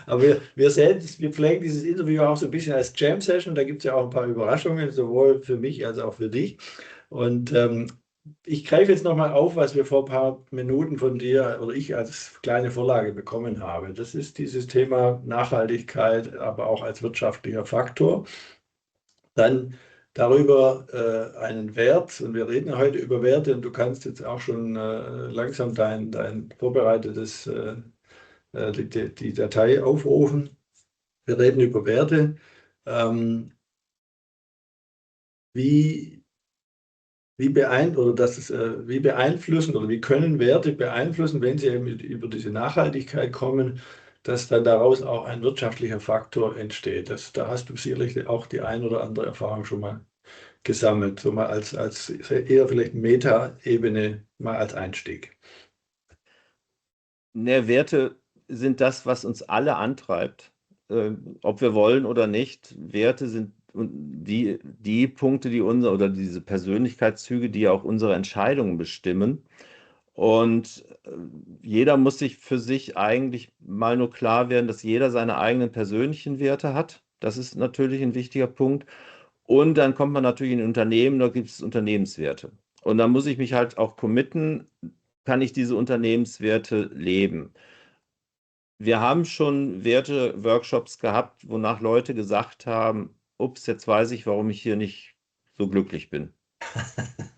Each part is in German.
Aber wir pflegen dieses Interview auch so ein bisschen als Jam-Session. Da gibt es ja auch ein paar Überraschungen, sowohl für mich als auch für dich. Und ich greife jetzt nochmal auf, was wir vor ein paar Minuten von dir oder ich als kleine Vorlage bekommen habe. Das ist dieses Thema Nachhaltigkeit, aber auch als wirtschaftlicher Faktor. Dann darüber einen Wert, und wir reden heute über Werte, und du kannst jetzt auch schon langsam dein vorbereitetes die Datei aufrufen. Wir reden über Werte. Wie, wie beeinflussen oder wie können Werte beeinflussen, wenn sie eben über diese Nachhaltigkeit kommen, dass dann daraus auch ein wirtschaftlicher Faktor entsteht. Da hast du sicherlich auch die ein oder andere Erfahrung schon mal gesammelt, so mal als eher vielleicht Meta-Ebene, mal als Einstieg. Ne, Werte sind das, was uns alle antreibt, ob wir wollen oder nicht. Werte sind die Punkte, die unser oder diese Persönlichkeitszüge, die auch unsere Entscheidungen bestimmen. Und jeder muss sich für sich eigentlich mal nur klar werden, dass jeder seine eigenen persönlichen Werte hat. Das ist natürlich ein wichtiger Punkt. Und dann kommt man natürlich in ein Unternehmen, da gibt es Unternehmenswerte. Und dann muss ich mich halt auch committen, kann ich diese Unternehmenswerte leben. Wir haben schon Werte-Workshops gehabt, wonach Leute gesagt haben, ups, jetzt weiß ich, warum ich hier nicht so glücklich bin.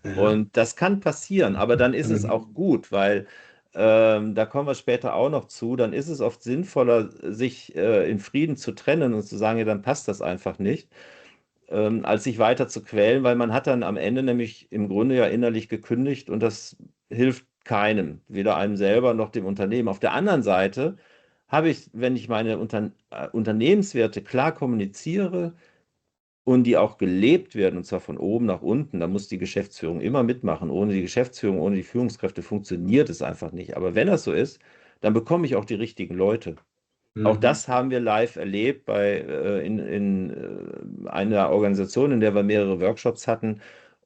Ja. Und das kann passieren, aber dann ist es auch Mhm. gut, weil da kommen wir später auch noch zu, dann ist es oft sinnvoller, sich in Frieden zu trennen und zu sagen, ja, dann passt das einfach nicht, als sich weiter zu quälen, weil man hat dann am Ende nämlich im Grunde ja innerlich gekündigt und das hilft keinem, weder einem selber noch dem Unternehmen. Auf der anderen Seite habe ich, wenn ich meine Unternehmenswerte klar kommuniziere, und die auch gelebt werden, und zwar von oben nach unten, da muss die Geschäftsführung immer mitmachen. Ohne die Geschäftsführung, ohne die Führungskräfte funktioniert es einfach nicht. Aber wenn das so ist, dann bekomme ich auch die richtigen Leute. Auch Mhm. das haben wir live erlebt in einer Organisation, in der wir mehrere Workshops hatten.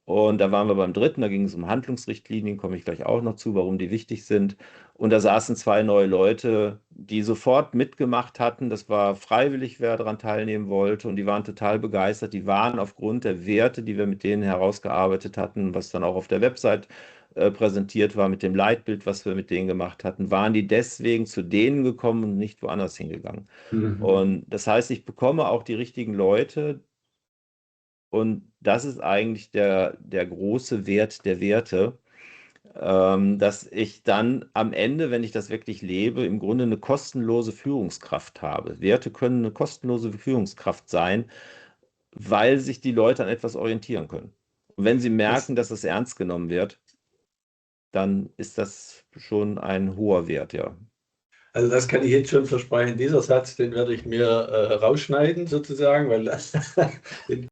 Und da waren wir beim dritten, da ging es um Handlungsrichtlinien, komme ich gleich auch noch zu, warum die wichtig sind. Und da saßen zwei neue Leute, die sofort mitgemacht hatten. Das war freiwillig, wer daran teilnehmen wollte. Und die waren total begeistert. Die waren aufgrund der Werte, die wir mit denen herausgearbeitet hatten, was dann auch auf der Website präsentiert war, mit dem Leitbild, was wir mit denen gemacht hatten, waren die deswegen zu denen gekommen und nicht woanders hingegangen. Mhm. Und das heißt, ich bekomme auch die richtigen Leute und das ist eigentlich der große Wert der Werte, dass ich dann am Ende, wenn ich das wirklich lebe, im Grunde eine kostenlose Führungskraft habe. Werte können eine kostenlose Führungskraft sein, weil sich die Leute an etwas orientieren können. Und wenn sie Das, merken, dass es ernst genommen wird, dann ist das schon ein hoher Wert, ja. also das kann ich jetzt schon versprechen. Dieser Satz, den werde ich mir rausschneiden sozusagen, weil den